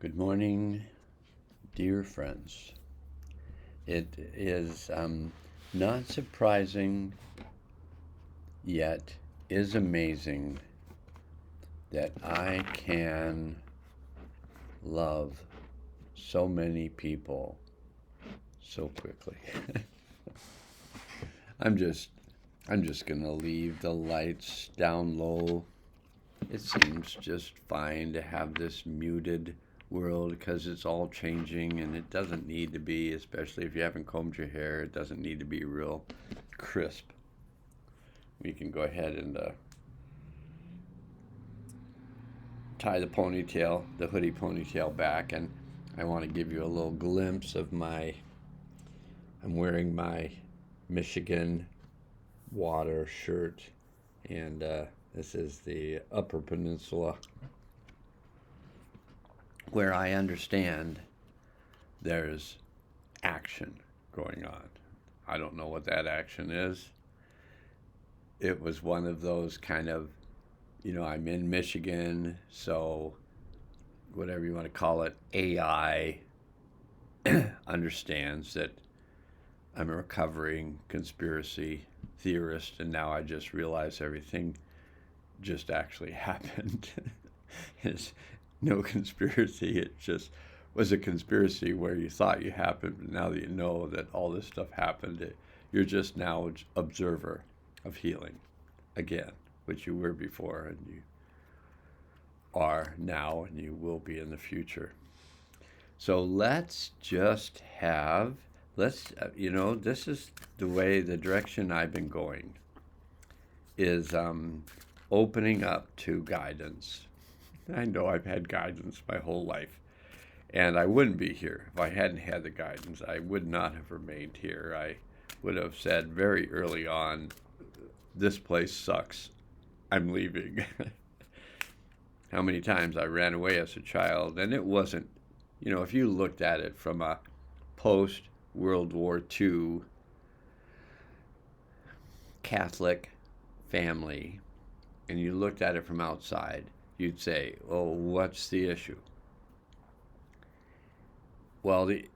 Good morning, dear friends. It is not surprising, yet is amazing that I can love so many people so quickly. I'm just I'm just gonna leave the lights down low. It seems just fine to have this muted world because it's all changing and it doesn't need to be, especially if you haven't combed your hair, it doesn't need to be real crisp. We can go ahead and tie the hoodie ponytail back, and I want to give you a little glimpse of I'm wearing my Michigan water shirt, and this is the Upper Peninsula where I understand there's action going on. I don't know what that action is. It was one of those kind of, I'm in Michigan, so whatever you want to call it, AI understands that I'm a recovering conspiracy theorist, and now I just realize everything just actually happened. It's no conspiracy. It just was a conspiracy where you thought you happened, but now that you know that all this stuff happened, you're just now observer of healing again, which you were before, and you are now, and you will be in the future. So let's just have, this is the direction I've been going is opening up to guidance. I know I've had guidance my whole life, and I wouldn't be here if I hadn't had the guidance. I would not have remained here. I would have said very early on, this place sucks. I'm leaving. How many times I ran away as a child, and it wasn't, if you looked at it from a post World War II Catholic family, and you looked at it from outside, you'd say, oh, what's the issue? Well, the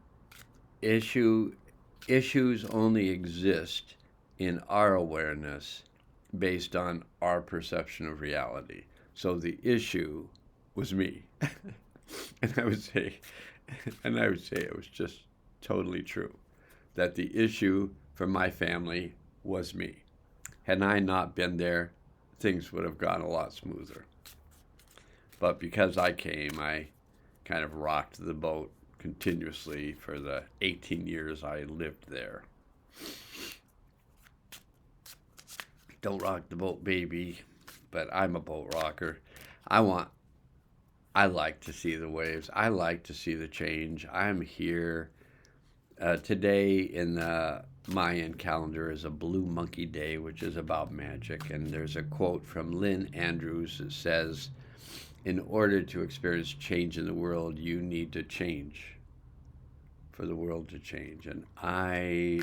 issues only exist in our awareness based on our perception of reality. So the issue was me. and I would say it was just totally true that the issue for my family was me. Had I not been there, things would have gone a lot smoother. But because I came, I kind of rocked the boat continuously for the 18 years I lived there. Don't rock the boat, baby, but I'm a boat rocker. I like to see the waves. I like to see the change. I'm here. Today in the Mayan calendar is a Blue Monkey Day, which is about magic. And there's a quote from Lynn Andrews that says, in order to experience change in the world, you need to change for the world to change. And I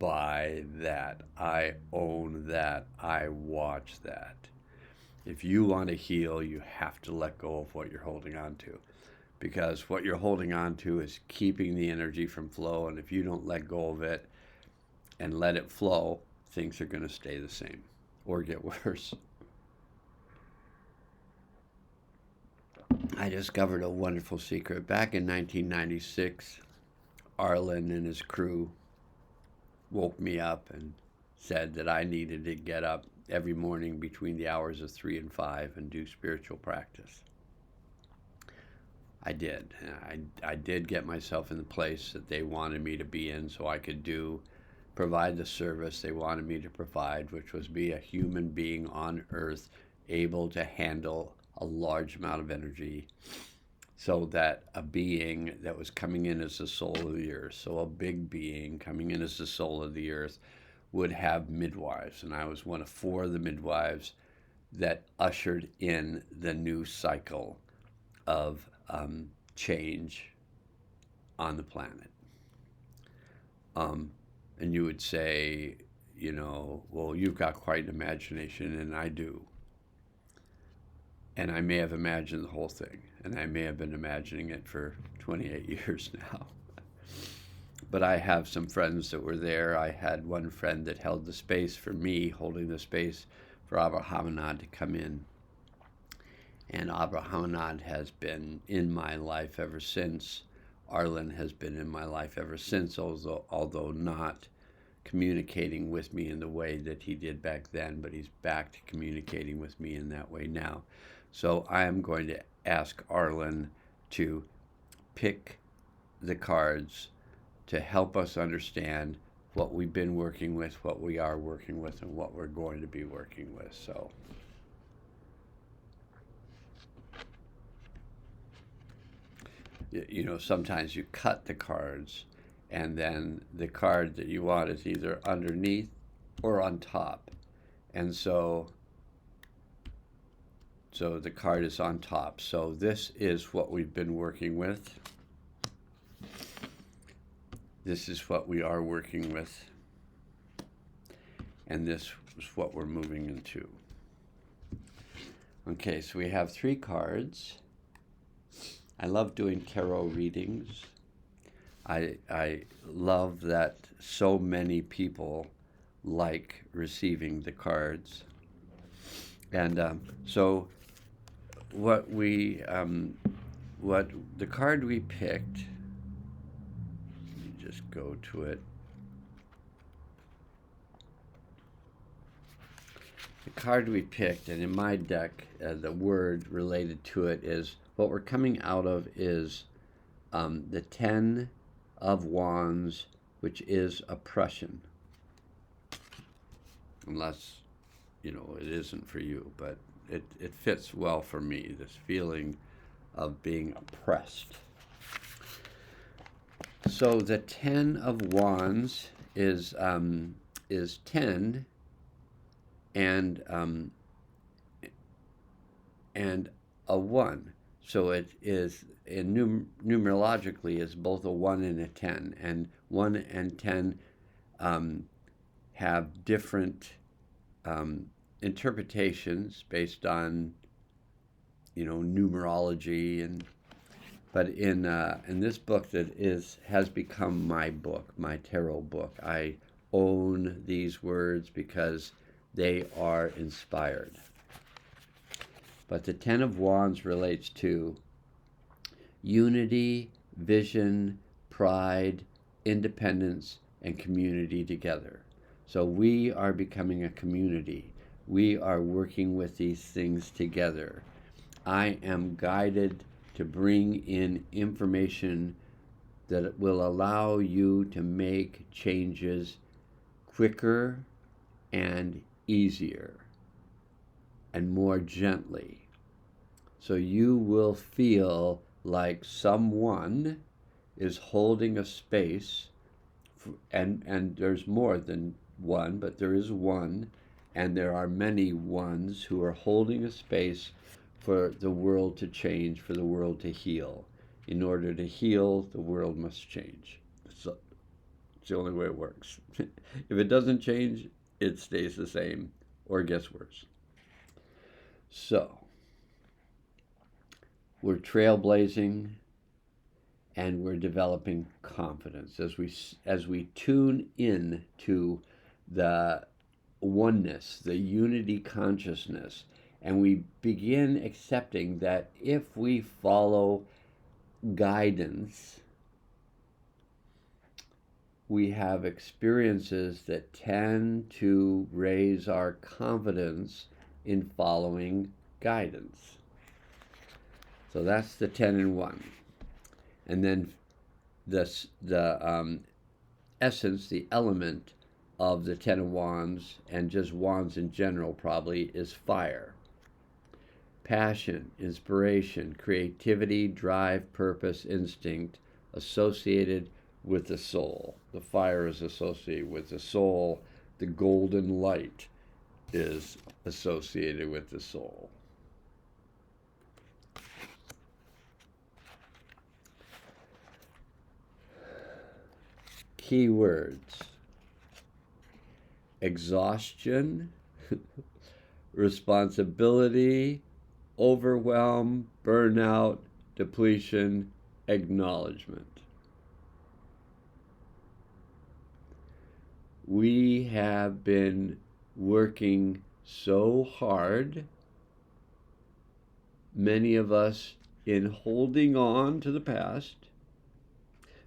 buy that. I own that. I watch that. If you want to heal, you have to let go of what you're holding on to. Because what you're holding on to is keeping the energy from flow. And if you don't let go of it and let it flow, things are going to stay the same or get worse. I discovered a wonderful secret. Back in 1996, Arlen and his crew woke me up and said that I needed to get up every morning between the hours of 3 and 5 and do spiritual practice. I did. I did get myself in the place that they wanted me to be in so I could provide the service they wanted me to provide, which was be a human being on earth able to handle a large amount of energy so that a being that was coming in as the soul of the earth, so a big being coming in as the soul of the earth, would have midwives. And I was one of 4 of the midwives that ushered in the new cycle of change on the planet. And you would say, well, you've got quite an imagination, and I do. And I may have imagined the whole thing, and I may have been imagining it for 28 years now. But I have some friends that were there. I had one friend that held the space for me, holding the space for Abrahamanad to come in. And Abrahamanad has been in my life ever since. Arlen has been in my life ever since, although not communicating with me in the way that he did back then, but he's back to communicating with me in that way now. So I am going to ask Arlen to pick the cards to help us understand what we've been working with, what we are working with, and what we're going to be working with. So sometimes you cut the cards, and then the card that you want is either underneath or on top. And so the card is on top. So this is what we've been working with. This is what we are working with. And this is what we're moving into. Okay, so we have 3 cards. I love doing tarot readings. I love that so many people like receiving the cards. And so what the card we picked, let me just go to it. The card we picked, and in my deck, the word related to it is, what we're coming out of is the 10 of Wands, which is oppression. Unless, it isn't for you, but it fits well for me, this feeling of being oppressed. So the 10 of Wands is 10 and a 1. So it is, numerologically, is both a 1 and a 10. And 1 and 10 have different interpretations based on, numerology. But in this book that has become my book, my tarot book, I own these words because they are inspired. But the 10 of Wands relates to unity, vision, pride, independence, and community together. So we are becoming a community. We are working with these things together. I am guided to bring in information that will allow you to make changes quicker and easier and more gently. So you will feel like someone is holding a space, and there's more than one, but there is one, and there are many ones who are holding a space for the world to change, for the world to heal. In order to heal, the world must change. So it's the only way it works. If it doesn't change, it stays the same or gets worse. So we're trailblazing, and we're developing confidence as we tune in to the oneness, the unity consciousness, and we begin accepting that if we follow guidance, we have experiences that tend to raise our confidence in following guidance. So that's the 10 and 1. And then the essence, the element of the 10 of Wands, and just Wands in general probably, is fire. Passion, inspiration, creativity, drive, purpose, instinct, associated with the soul. The fire is associated with the soul. The golden light is associated with the soul. Key words: exhaustion, responsibility, overwhelm, burnout, depletion, acknowledgement. We have been working so hard, many of us in holding on to the past,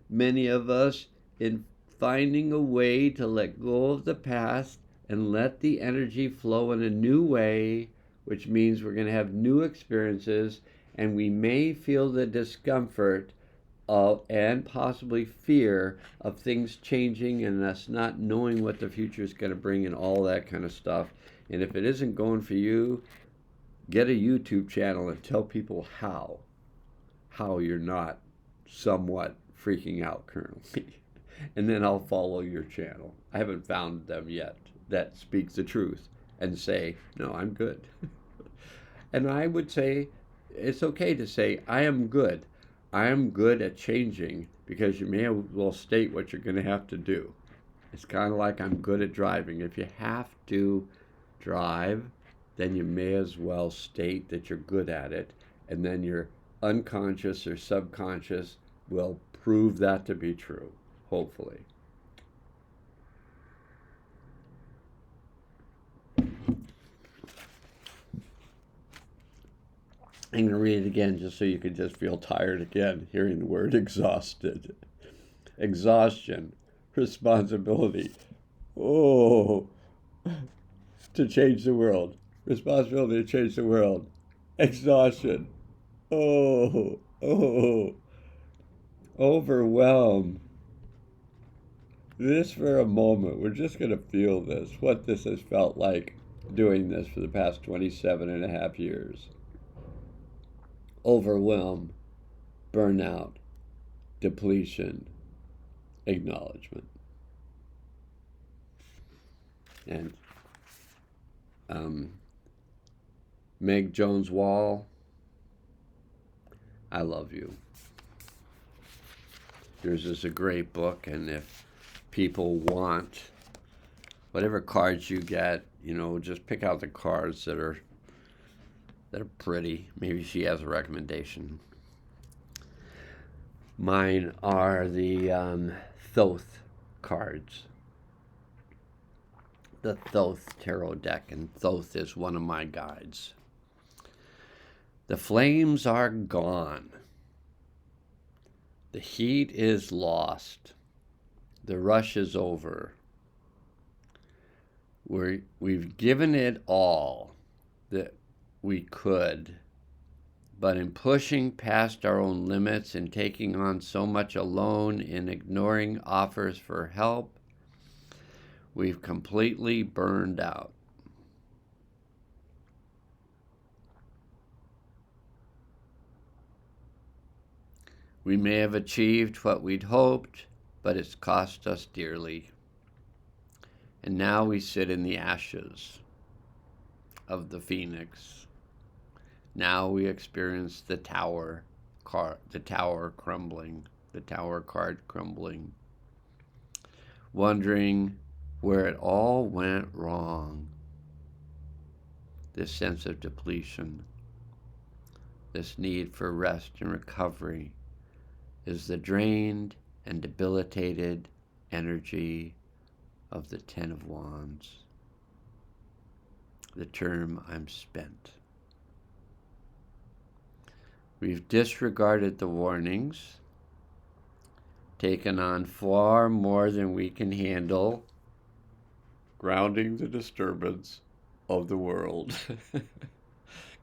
many of us in finding a way to let go of the past and let the energy flow in a new way, which means we're going to have new experiences, and we may feel the discomfort of, and possibly fear of things changing and us not knowing what the future is going to bring and all that kind of stuff. And if it isn't going for you, get a YouTube channel and tell people how you're not somewhat freaking out currently. And then I'll follow your channel. I haven't found them yet that speaks the truth and say, no, I'm good. And I would say it's okay to say, I am good. I am good at changing, because you may as well state what you're going to have to do. It's kind of like I'm good at driving. If you have to drive, then you may as well state that you're good at it, and then your unconscious or subconscious will prove that to be true, hopefully. I'm going to read it again just so you can just feel tired again hearing the word exhausted. Exhaustion, responsibility. Oh, to change the world. Responsibility to change the world. Exhaustion. Oh, overwhelm. This for a moment. We're just going to feel this, what this has felt like doing this for the past 27 and a half years. Overwhelm, burnout, depletion, acknowledgement. And Meg Jones Wall, I love you. Yours is a great book, and if people want whatever cards you get, just pick out the cards that are pretty. Maybe she has a recommendation. Mine are the Thoth cards. The Thoth tarot deck, and Thoth is one of my guides. The flames are gone. The heat is lost. The rush is over. We've given it all that we could, but in pushing past our own limits and taking on so much alone, in ignoring offers for help, we've completely burned out. We may have achieved what we'd hoped, but it's cost us dearly. And now we sit in the ashes of the phoenix. Now we experience the tower crumbling, the tower card crumbling, wondering where it all went wrong. This sense of depletion, this need for rest and recovery, is the drained and debilitated energy of the Ten of Wands. The term I'm spent. We've disregarded the warnings, taken on far more than we can handle, grounding the disturbance of the world.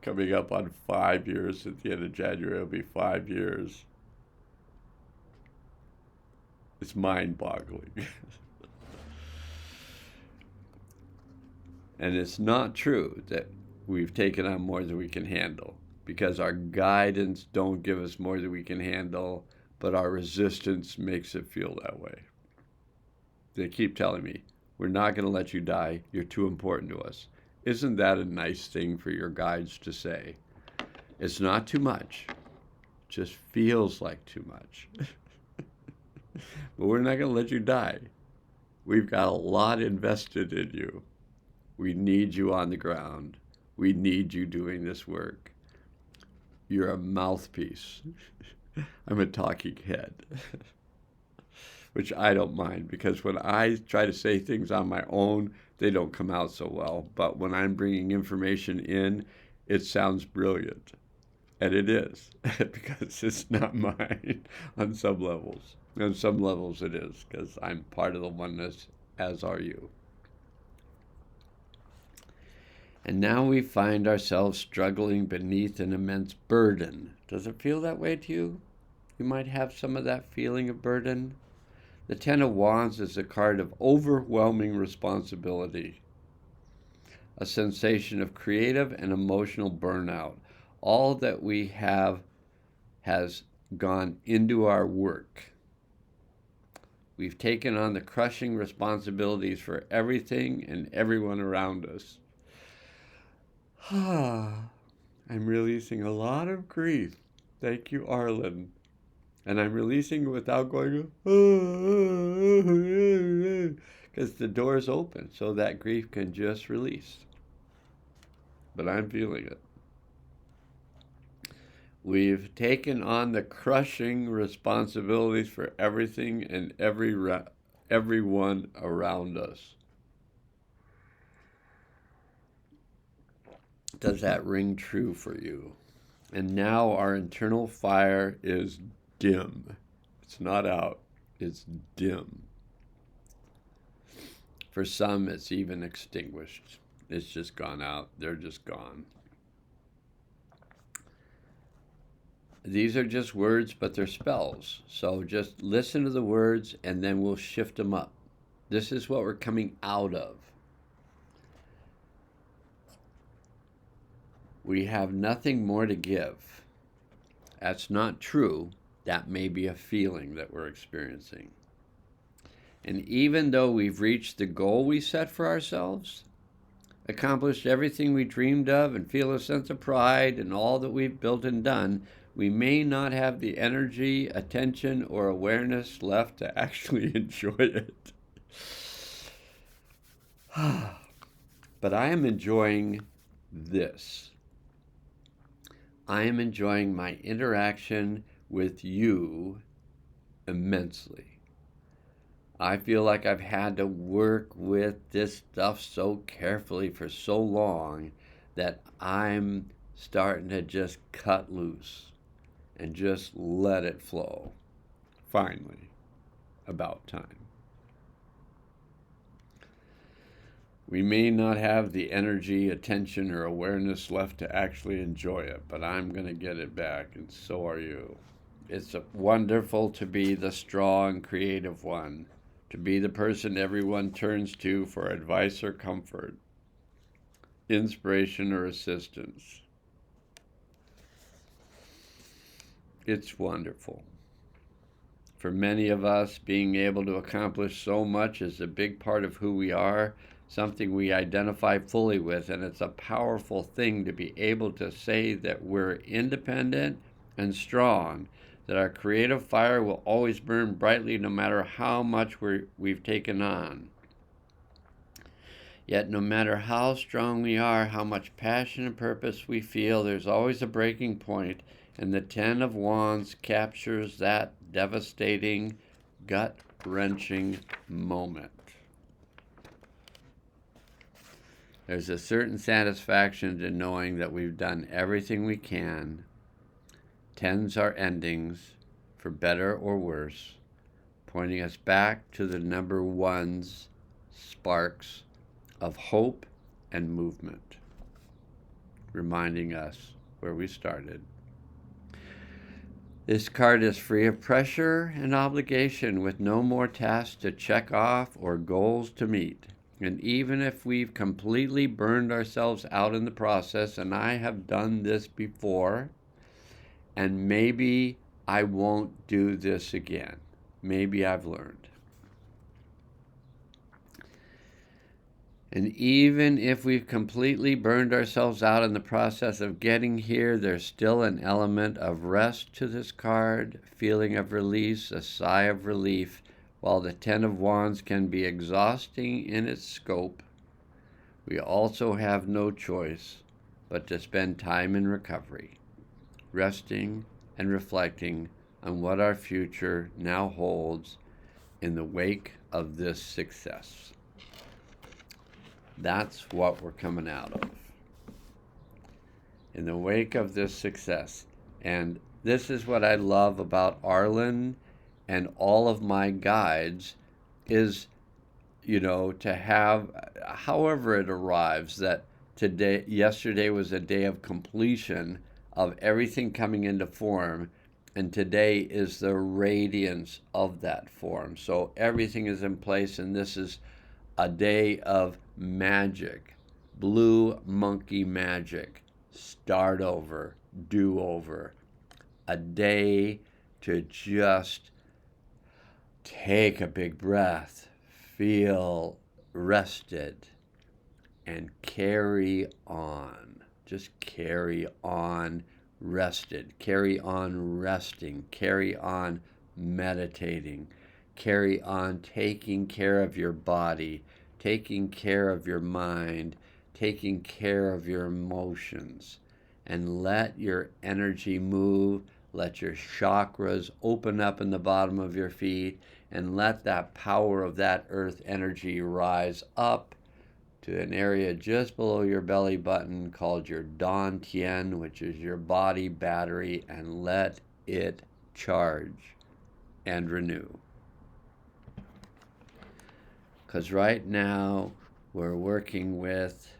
Coming up on 5 years at the end of January, it'll be 5 years. It's mind-boggling. And it's not true that we've taken on more than we can handle, because our guidance don't give us more than we can handle, but our resistance makes it feel that way. They keep telling me, we're not going to let you die. You're too important to us. Isn't that a nice thing for your guides to say? It's not too much. It just feels like too much. But we're not going to let you die. We've got a lot invested in you. We need you on the ground. We need you doing this work. You're a mouthpiece. I'm a talking head. Which I don't mind, because when I try to say things on my own, they don't come out so well. But when I'm bringing information in, it sounds brilliant. And it is, because it's not mine on some levels. On some levels it is, because I'm part of the oneness, as are you. And now we find ourselves struggling beneath an immense burden. Does it feel that way to you? You might have some of that feeling of burden. The Ten of Wands is a card of overwhelming responsibility, a sensation of creative and emotional burnout. All that we have has gone into our work. We've taken on the crushing responsibilities for everything and everyone around us. I'm releasing a lot of grief. Thank you, Arlen. And I'm releasing it without going, because the door's open, so that grief can just release. But I'm feeling it. We've taken on the crushing responsibilities for everything and everyone around us. Does that ring true for you? And now our internal fire is dim. It's not out, it's dim. For some, it's even extinguished. It's just gone out. They're just gone. These are just words, but they're spells. So just listen to the words, and then we'll shift them up. This is what we're coming out of. We have nothing more to give. That's not true. That may be a feeling that we're experiencing. And even though we've reached the goal we set for ourselves, accomplished everything we dreamed of, and feel a sense of pride in all that we've built and done, we may not have the energy, attention, or awareness left to actually enjoy it. But I am enjoying this. I am enjoying my interaction with you immensely. I feel like I've had to work with this stuff so carefully for so long that I'm starting to just cut loose and just let it flow. Finally, about time. We may not have the energy, attention, or awareness left to actually enjoy it, but I'm going to get it back, and so are you. It's wonderful to be the strong, creative one, to be the person everyone turns to for advice or comfort, inspiration or assistance. It's wonderful. For many of us, being able to accomplish so much is a big part of who we are, something we identify fully with, and it's a powerful thing to be able to say that we're independent and strong, that our creative fire will always burn brightly no matter how much we've taken on. Yet no matter how strong we are, how much passion and purpose we feel, there's always a breaking point, and the Ten of Wands captures that devastating, gut-wrenching moment. There's a certain satisfaction to knowing that we've done everything we can. Tens are endings, for better or worse, pointing us back to the number one's sparks of hope and movement, reminding us where we started. This card is free of pressure and obligation, with no more tasks to check off or goals to meet. And even if we've completely burned ourselves out in the process, and I have done this before, and maybe I won't do this again. Maybe I've learned. And even if we've completely burned ourselves out in the process of getting here, there's still an element of rest to this card, feeling of release, a sigh of relief. While the Ten of Wands can be exhausting in its scope, we also have no choice but to spend time in recovery. resting and reflecting on what our future now holds in the wake of this success. That's what we're coming out of. In the wake of this success. And this is what I love about Arlen and all of my guides is, to have, however it arrives, that yesterday was a day of completion of everything coming into form, and today is the radiance of that form. So everything is in place, and this is a day of magic, blue monkey magic, start over, do over, a day to just take a big breath, feel rested, and carry on. Just carry on rested, carry on resting, carry on meditating, carry on taking care of your body, taking care of your mind, taking care of your emotions, and let your energy move. Let your chakras open up in the bottom of your feet, and let that power of that earth energy rise up to an area just below your belly button called your Dantian, which is your body battery, and let it charge and renew. Because right now we're working with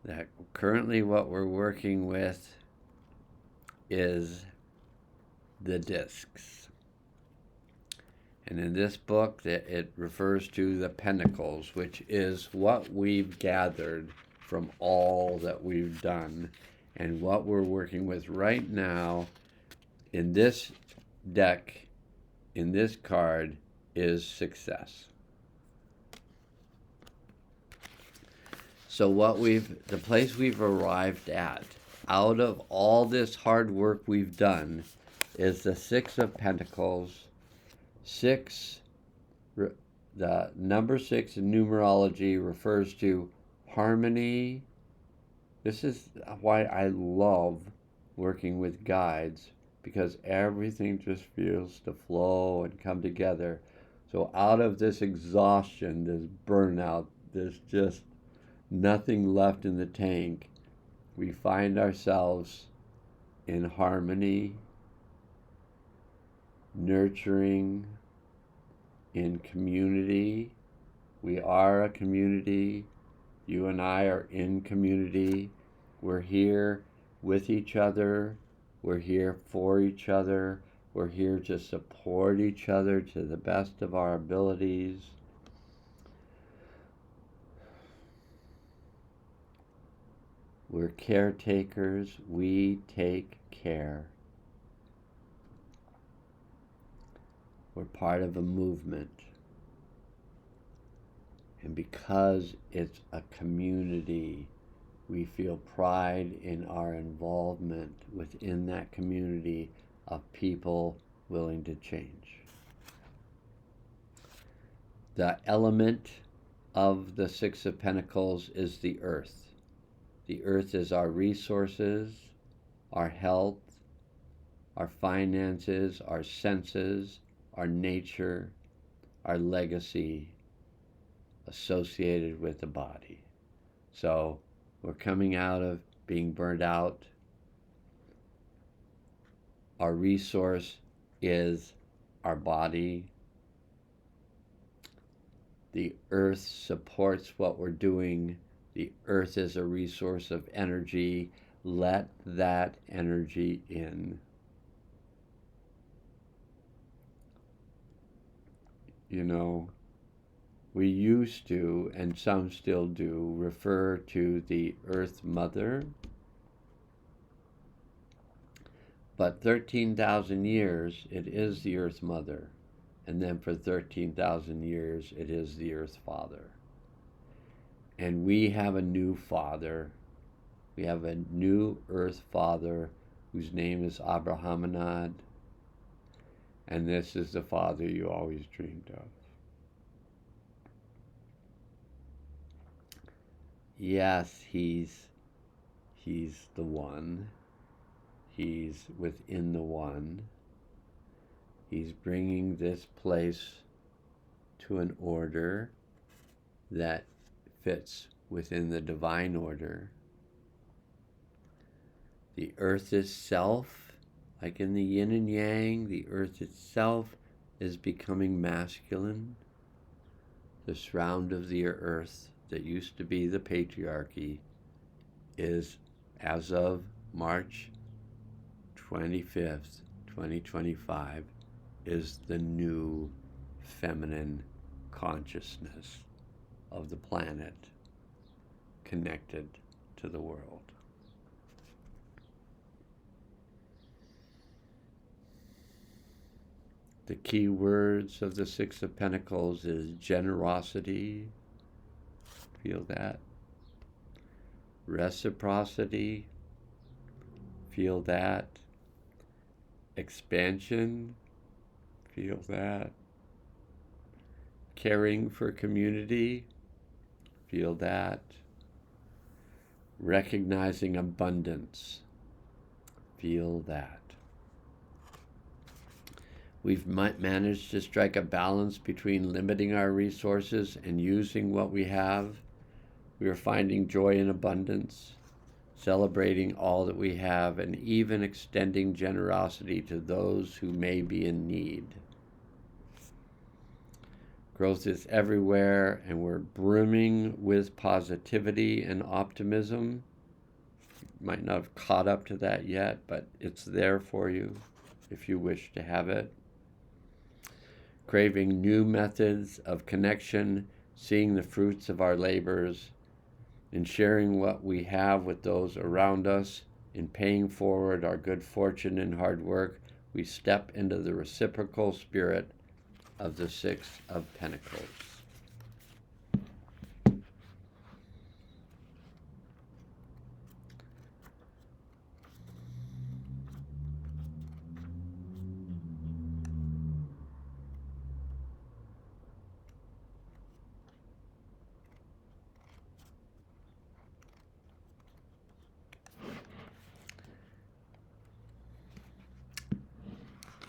that. Currently what we're working with is the discs. And in this book, it refers to the pentacles, which is what we've gathered from all that we've done. And what we're working with right now in this deck, in this card, is success. So the place we've arrived at, out of all this hard work we've done, is the Six of Pentacles. The number 6 in numerology refers to harmony. This is why I love working with guides, because everything just feels to flow and come together. So out of this exhaustion, this burnout, this just nothing left in the tank, we find ourselves in harmony, nurturing, in community. We are a community. You and I are in community. We're here with each other. We're here for each other. We're here to support each other to the best of our abilities. We're caretakers. We take care. We're part of a movement. And because it's a community, we feel pride in our involvement within that community of people willing to change. The element of the Six of Pentacles is the earth. The earth is our resources, our health, our finances, our senses, our nature, our legacy associated with the body. So we're coming out of being burned out. Our resource is our body. The earth supports what we're doing. The earth is a resource of energy. Let that energy in. We used to, and some still do, refer to the Earth Mother. But 13,000 years, it is the Earth Mother. And then for 13,000 years, it is the Earth Father. And we have a new Father. We have a new Earth Father whose name is Abrahamanad. And this is the Father you always dreamed of. Yes, he's He's the one. He's within the one. He's bringing this place to an order that fits within the divine order. The earth itself, like in the yin and yang, the earth itself is becoming masculine. The surround of the earth that used to be the patriarchy is, as of March 25th, 2025, is the new feminine consciousness of the planet connected to the world. The key words of the Six of Pentacles is generosity. Feel that. Reciprocity. Feel that. Expansion. Feel that. Caring for community. Feel that. Recognizing abundance. Feel that. We've managed to strike a balance between limiting our resources and using what we have. We are finding joy in abundance, celebrating all that we have, and even extending generosity to those who may be in need. Growth is everywhere, and we're brimming with positivity and optimism. You might not have caught up to that yet, but it's there for you if you wish to have it. Craving new methods of connection, seeing the fruits of our labors, in sharing what we have with those around us, in paying forward our good fortune and hard work, we step into the reciprocal spirit of the Six of Pentacles.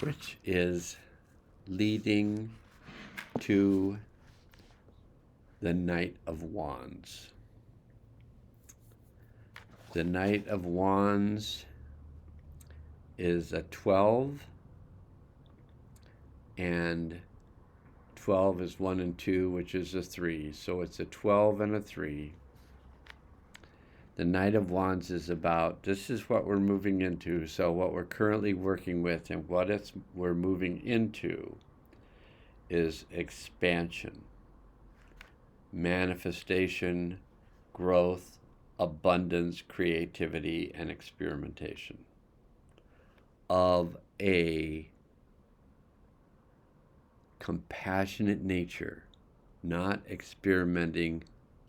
Which is leading to the Knight of Wands. The Knight of Wands is a 12, and 12 is 1 and 2, which is a 3. So it's a 12 and a 3. The Knight of Wands is about, this is what we're moving into. So what we're currently working with and what we're moving into is expansion, manifestation, growth, abundance, creativity, and experimentation of a compassionate nature, not experimenting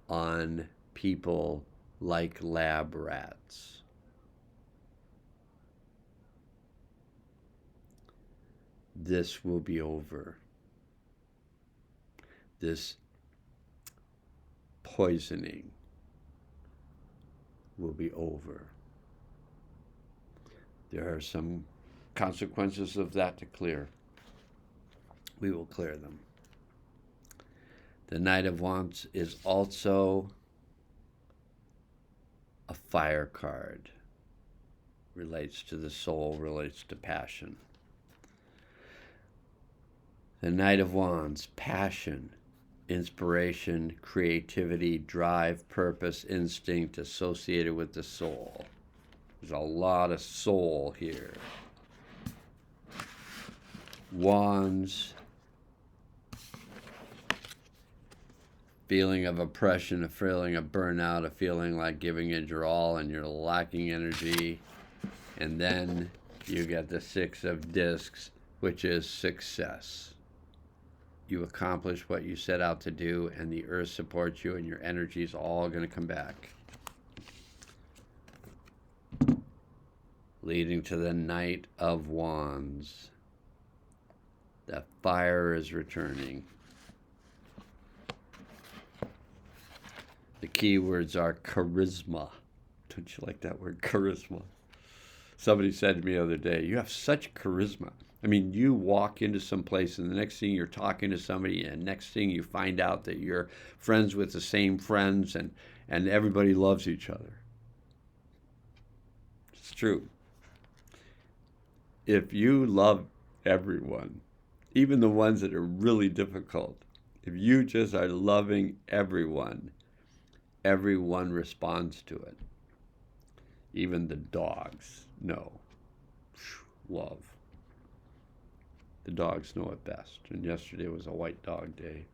on people like lab rats. This will be over. This poisoning will be over. There are some consequences of that to clear. We will clear them. The Knight of Wands is also a fire card. Relates to the soul, relates to passion. The Knight of Wands, passion, inspiration, creativity, drive, purpose, instinct associated with the soul. There's a lot of soul here. Wands, feeling of oppression, a feeling of burnout, a feeling like giving it your all and you're lacking energy. And then you get the Six of Discs, which is success. You accomplish what you set out to do, and the earth supports you, and your energy is all going to come back. Leading to the Knight of Wands. The fire is returning. The key words are charisma, Don't you like that word, charisma? Somebody said to me the other day, you have such charisma. I mean, you walk into some place and the next thing you're talking to somebody and next thing you find out that you're friends with the same friends and everybody loves each other. It's true. If you love everyone, even the ones that are really difficult, if you just are loving everyone, everyone responds to it. Even the dogs know. Love. The dogs know it best. And yesterday was a white dog day.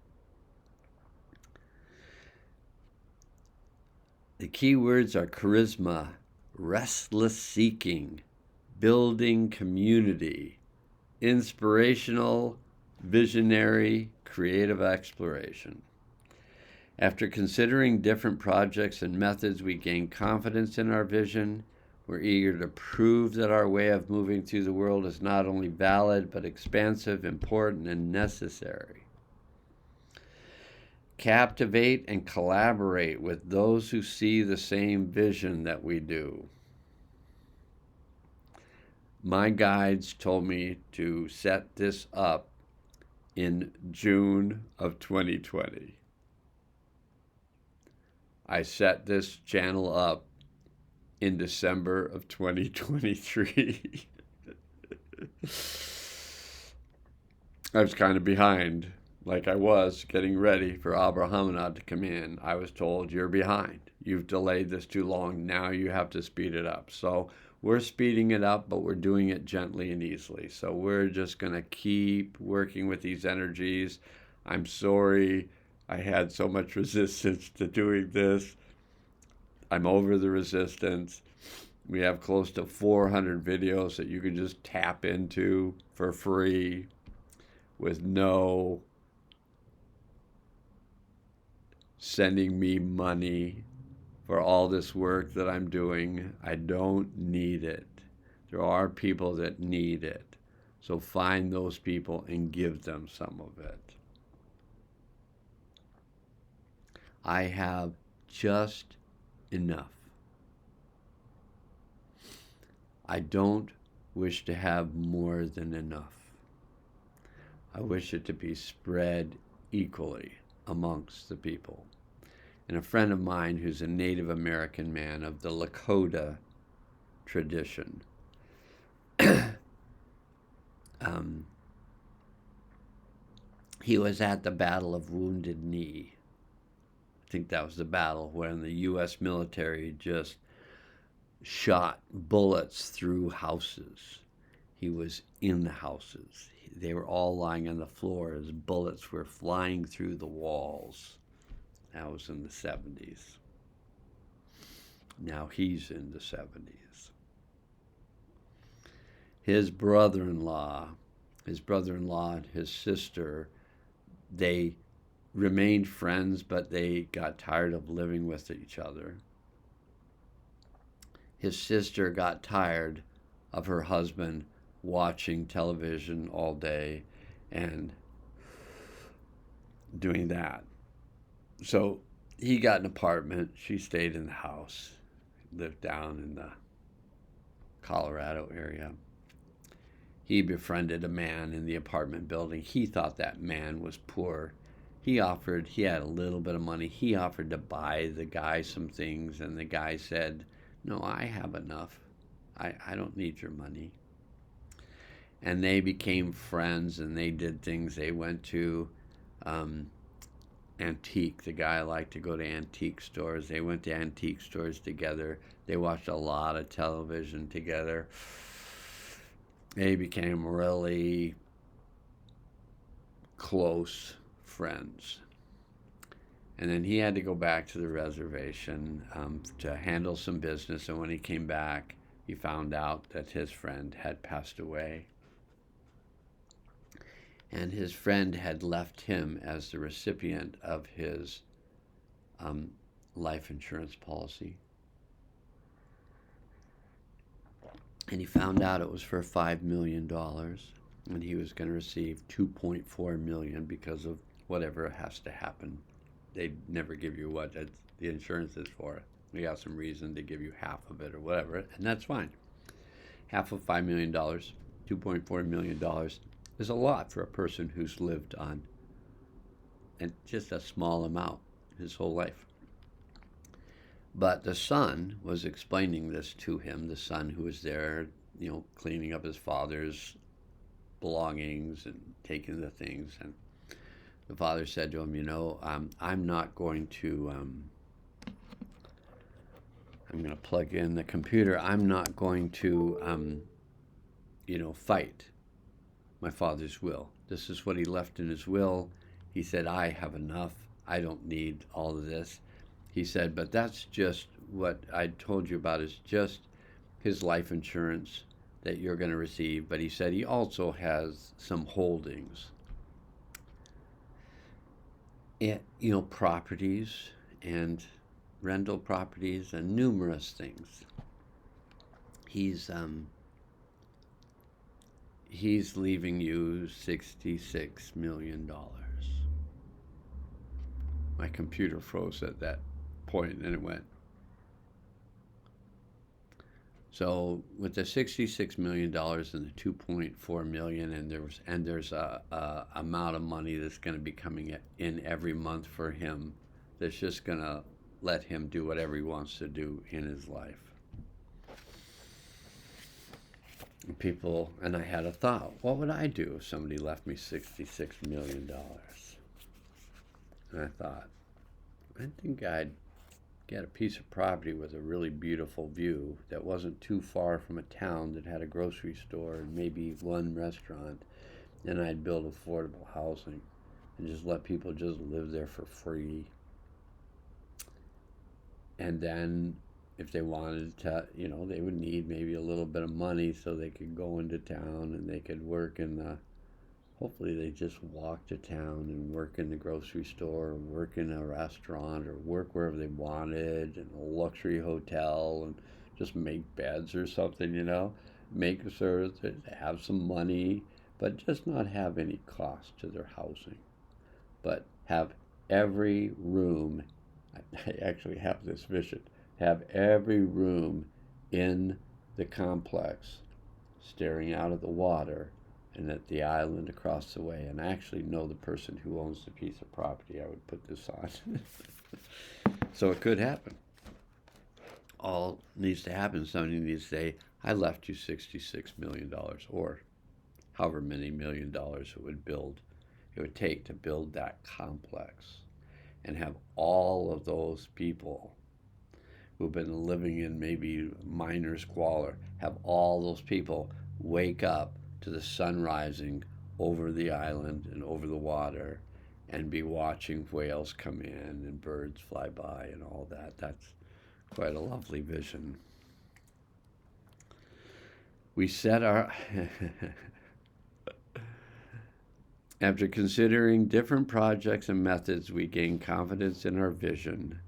The key words are charisma, restless seeking, building community, inspirational, visionary, creative exploration. After considering different projects and methods, we gain confidence in our vision. We're eager to prove that our way of moving through the world is not only valid, but expansive, important, and necessary. Captivate and collaborate with those who see the same vision that we do. My guides told me to set this up in June of 2020. I set this channel up in December of 2023. I was kind of behind, like I was getting ready for Abrahamana to come in. I was told, you're behind. You've delayed this too long. Now you have to speed it up. So we're speeding it up, but we're doing it gently and easily. So we're just going to keep working with these energies. I'm sorry I had so much resistance to doing this. I'm over the resistance. We have close to 400 videos that you can just tap into for free with no sending me money for all this work that I'm doing. I don't need it. There are people that need it. So find those people and give them some of it. I have just enough. I don't wish to have more than enough. I wish it to be spread equally amongst the people. And a friend of mine who's a Native American man of the Lakota tradition, he was at the Battle of Wounded Knee. I think that was the battle when the U.S. military just shot bullets through houses. He was in the houses. They were all lying on the floor as bullets were flying through the walls. That was in the 70s. Now he's in the 70s. His brother-in-law and his sister, they remained friends, but they got tired of living with each other. His sister got tired of her husband watching television all day and doing that. So he got an apartment. She stayed in the house, lived down in the Colorado area. He befriended a man in the apartment building. He thought that man was poor. He had a little bit of money. He offered to buy the guy some things, and the guy said, no, I have enough. I don't need your money. And they became friends, and they did things. They went to antique. The guy liked to go to antique stores. They went to antique stores together. They watched a lot of television together. They became really close friends. And then he had to go back to the reservation to handle some business. And when he came back, he found out that his friend had passed away. And his friend had left him as the recipient of his life insurance policy. And he found out it was for $5 million. And he was going to receive $2.4 million because of whatever has to happen. They never give you what the insurance is for. We got some reason to give you half of it or whatever, and that's fine. Half of $5 million, $2.4 million is a lot for a person who's lived on and just a small amount his whole life. But the son was explaining this to him, the son who was there, cleaning up his father's belongings and taking the things. And the father said to him, I'm not going to, I'm going to plug in the computer. I'm not going to, fight my father's will. This is what he left in his will. He said, I have enough. I don't need all of this. He said, but that's just what I told you about is just his life insurance that you're going to receive. But he said he also has some holdings. Properties and rental properties and numerous things. He's leaving you $66 million. My computer froze at that point and it went. So with the $66 million and the $2.4 million, and there's a amount of money that's going to be coming in every month for him that's just going to let him do whatever he wants to do in his life. And I had a thought, what would I do if somebody left me $66 million? And I thought, I think I'd get a piece of property with a really beautiful view that wasn't too far from a town that had a grocery store and maybe one restaurant, and I'd build affordable housing and just let people just live there for free. And then if they wanted to, they would need maybe a little bit of money so they could go into town and they could work hopefully they just walk to town and work in the grocery store or work in a restaurant or work wherever they wanted in a luxury hotel and just make beds or something, make sure that they have some money, but just not have any cost to their housing. But have every room, I actually have this vision, have every room in the complex staring out at the water and at the island across the way. And I actually know the person who owns the piece of property I would put this on. So it could happen. All needs to happen, somebody needs to say, I left you $66 million, or however many $1 million it would take to build that complex, and have all of those people who've been living in maybe minor squalor, have all those people wake up to the sun rising over the island and over the water and be watching whales come in and birds fly by and all that. That's quite a lovely vision. We set our... After considering different projects and methods, we gain confidence in our vision.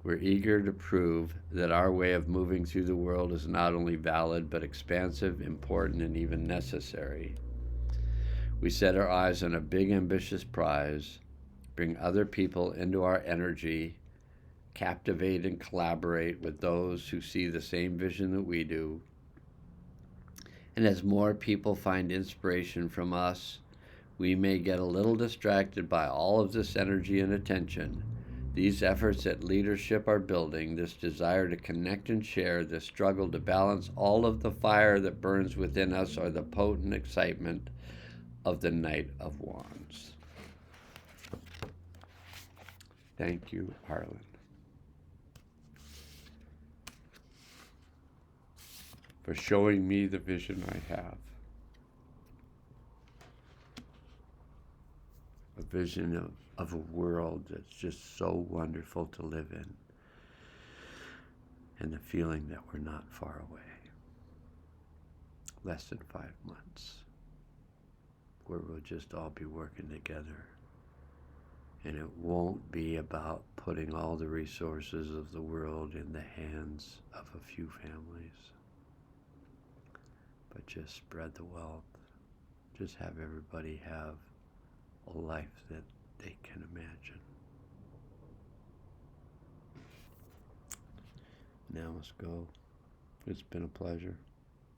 We're eager to prove that our way of moving through the world is not only valid, but expansive, important, and even necessary. We set our eyes on a big, ambitious prize, bring other people into our energy, captivate and collaborate with those who see the same vision that we do. And as more people find inspiration from us, we may get a little distracted by all of this energy and attention. These efforts at leadership are building, this desire to connect and share, this struggle to balance all of the fire that burns within us, are the potent excitement of the Knight of Wands. Thank you, Arlen. For showing me the vision I have. A vision of a world that's just so wonderful to live in, and the feeling that we're not far away. Less than 5 months, where we'll just all be working together, and it won't be about putting all the resources of the world in the hands of a few families, but just spread the wealth, just have everybody have a life that they can imagine. Now must go. It's been a pleasure.